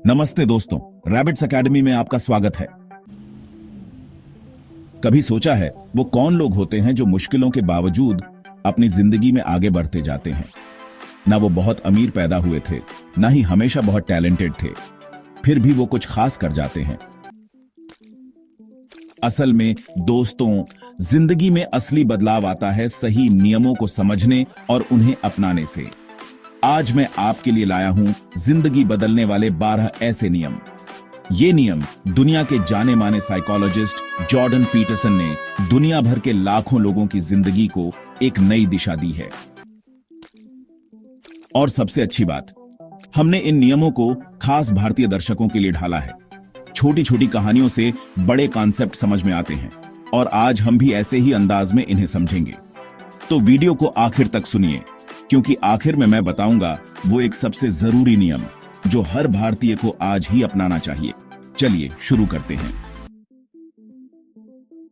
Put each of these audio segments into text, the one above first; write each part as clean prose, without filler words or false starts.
नमस्ते दोस्तों, rabbits academy में आपका स्वागत है। कभी सोचा है वो कौन लोग होते हैं जो मुश्किलों के बावजूद अपनी जिंदगी में आगे बढ़ते जाते हैं? ना वो बहुत अमीर पैदा हुए थे, ना ही हमेशा बहुत टैलेंटेड थे, फिर भी वो कुछ खास कर जाते हैं। असल में दोस्तों, जिंदगी में असली बदलाव आता है सही नियमों को समझने और उन्हें अपनाने से। आज मैं आपके लिए लाया हूं जिंदगी बदलने वाले 12 ऐसे नियम। ये नियम दुनिया के जाने माने साइकोलॉजिस्ट जॉर्डन पीटरसन ने दुनिया भर के लाखों लोगों की जिंदगी को एक नई दिशा दी है। और सबसे अच्छी बात, हमने इन नियमों को खास भारतीय दर्शकों के लिए ढाला है। छोटी छोटी कहानियों से बड़े कॉन्सेप्ट समझ में आते हैं और आज हम भी ऐसे ही अंदाज में इन्हें समझेंगे। तो वीडियो को आखिर तक सुनिए, क्योंकि आखिर में मैं बताऊंगा वो एक सबसे जरूरी नियम जो हर भारतीय को आज ही अपनाना चाहिए। चलिए शुरू करते हैं।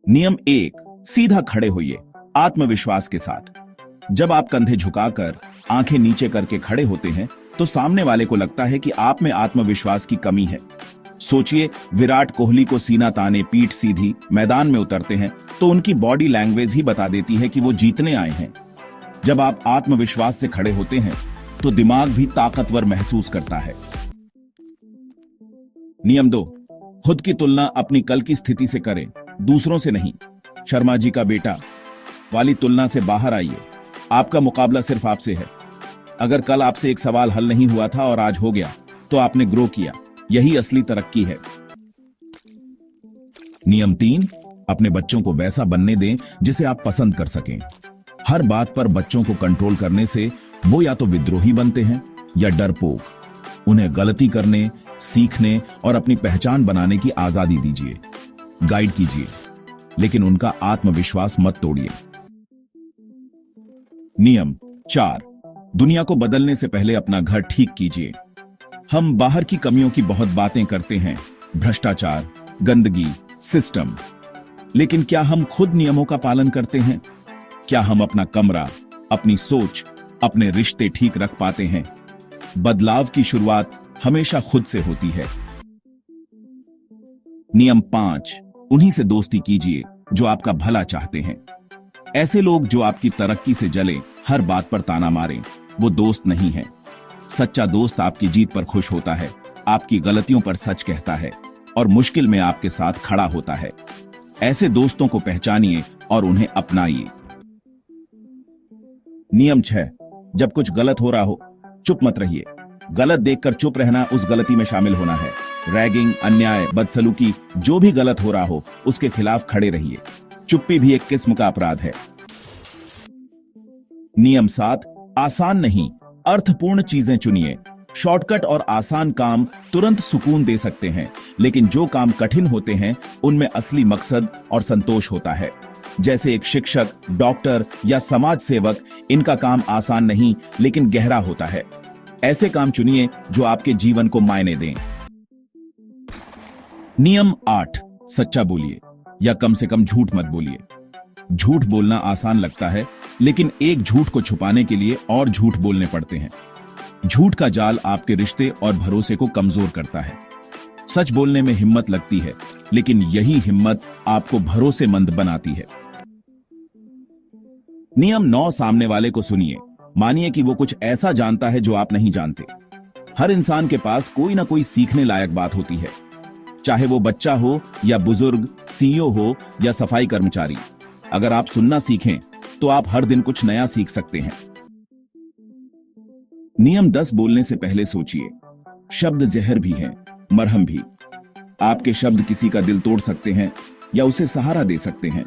नियम 1, सीधा खड़े होइए आत्मविश्वास के साथ। जब आप कंधे झुकाकर आंखें नीचे करके खड़े होते हैं तो सामने वाले को लगता है कि आप में आत्मविश्वास की कमी है। सोचिए, विराट कोहली को सीना ताने पीठ सीधी मैदान में उतरते हैं तो उनकी बॉडी लैंग्वेज ही बता देती है कि वो जीतने आए हैं। जब आप आत्मविश्वास से खड़े होते हैं तो दिमाग भी ताकतवर महसूस करता है। नियम 2, खुद की तुलना अपनी कल की स्थिति से करें, दूसरों से नहीं। शर्मा जी का बेटा वाली तुलना से बाहर आइए। आपका मुकाबला सिर्फ आपसे है। अगर कल आपसे एक सवाल हल नहीं हुआ था और आज हो गया तो आपने ग्रो किया। यही असली तरक्की है। नियम 3, अपने बच्चों को वैसा बनने दें जिसे आप पसंद कर सकें। हर बात पर बच्चों को कंट्रोल करने से वो या तो विद्रोही बनते हैं या डरपोक। उन्हें गलती करने, सीखने और अपनी पहचान बनाने की आजादी दीजिए, गाइड कीजिए, लेकिन उनका आत्मविश्वास मत तोड़िए। नियम 4, दुनिया को बदलने से पहले अपना घर ठीक कीजिए। हम बाहर की कमियों की बहुत बातें करते हैं, भ्रष्टाचार, गंदगी, सिस्टम, लेकिन क्या हम खुद नियमों का पालन करते हैं? क्या हम अपना कमरा, अपनी सोच, अपने रिश्ते ठीक रख पाते हैं? बदलाव की शुरुआत हमेशा खुद से होती है। नियम 5, उन्हीं से दोस्ती कीजिए जो आपका भला चाहते हैं। ऐसे लोग जो आपकी तरक्की से जले, हर बात पर ताना मारें, वो दोस्त नहीं है। सच्चा दोस्त आपकी जीत पर खुश होता है, आपकी गलतियों पर सच कहता है और मुश्किल में आपके साथ खड़ा होता है। ऐसे दोस्तों को पहचानिए और उन्हें अपनाइए। नियम 6, जब कुछ गलत हो रहा हो, चुप मत रहिए। गलत देखकर चुप रहना उस गलती में शामिल होना है। रैगिंग, अन्याय, बदसलूकी, जो भी गलत हो रहा हो उसके खिलाफ खड़े रहिए। चुप्पी भी एक किस्म का अपराध है। नियम 7, आसान नहीं, अर्थपूर्ण चीजें चुनिए। शॉर्टकट और आसान काम तुरंत सुकून दे सकते हैं, लेकिन जो काम कठिन होते हैं उनमें असली मकसद और संतोष होता है। जैसे एक शिक्षक, डॉक्टर या समाज सेवक, इनका काम आसान नहीं लेकिन गहरा होता है। ऐसे काम चुनिए जो आपके जीवन को मायने दें। नियम 8, सच्चा बोलिए या कम से कम झूठ मत बोलिए। झूठ बोलना आसान लगता है, लेकिन एक झूठ को छुपाने के लिए और झूठ बोलने पड़ते हैं। झूठ का जाल आपके रिश्ते और भरोसे को कमजोर करता है। सच बोलने में हिम्मत लगती है, लेकिन यही हिम्मत आपको भरोसेमंद बनाती है। नियम 9, सामने वाले को सुनिए। मानिए कि वो कुछ ऐसा जानता है जो आप नहीं जानते। हर इंसान के पास कोई ना कोई सीखने लायक बात होती है, चाहे वो बच्चा हो या बुजुर्ग, सीईओ हो या सफाई कर्मचारी। अगर आप सुनना सीखें तो आप हर दिन कुछ नया सीख सकते हैं। नियम 10, बोलने से पहले सोचिए। शब्द जहर भी हैं, मरहम भी। आपके शब्द किसी का दिल तोड़ सकते हैं या उसे सहारा दे सकते हैं।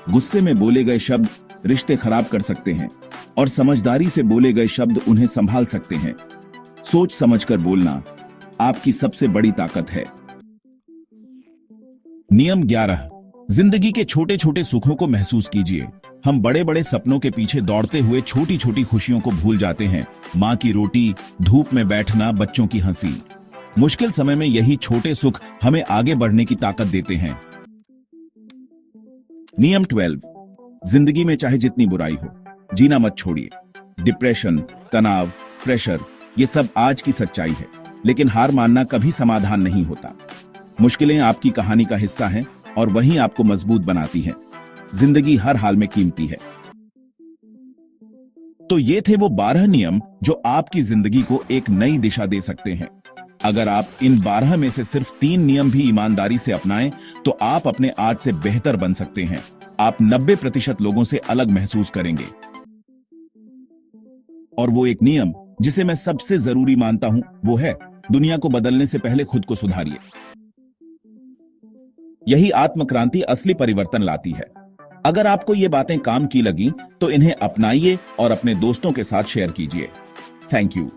गुस्से में बोले गए शब्द रिश्ते खराब कर सकते हैं और समझदारी से बोले गए शब्द उन्हें संभाल सकते हैं। सोच समझकर बोलना आपकी सबसे बड़ी ताकत है। नियम 11, जिंदगी के छोटे छोटे सुखों को महसूस कीजिए। हम बड़े बड़े सपनों के पीछे दौड़ते हुए छोटी छोटी खुशियों को भूल जाते हैं। माँ की रोटी, धूप में बैठना, बच्चों की हंसी। मुश्किल समय में यही छोटे सुख हमें आगे बढ़ने की ताकत देते हैं। नियम 12, जिंदगी में चाहे जितनी बुराई हो, जीना मत छोड़िए। डिप्रेशन, तनाव, प्रेशर, ये सब आज की सच्चाई है। लेकिन हार मानना कभी समाधान नहीं होता। मुश्किलें आपकी कहानी का हिस्सा हैं और वही आपको मजबूत बनाती हैं। जिंदगी हर हाल में कीमती है। तो ये थे वो 12 नियम जो आपकी जिंदगी को एक नई दिशा दे सकते हैं। अगर आप इन 12 में से सिर्फ 3 नियम भी ईमानदारी से अपनाएं तो आप अपने आज से बेहतर बन सकते हैं। आप 90% लोगों से अलग महसूस करेंगे। और वो एक नियम जिसे मैं सबसे जरूरी मानता हूं वो है, दुनिया को बदलने से पहले खुद को सुधारिए। यही आत्मक्रांति असली परिवर्तन लाती है। अगर आपको ये बातें काम की लगी तो इन्हें अपनाइए और अपने दोस्तों के साथ शेयर कीजिए। Thank you.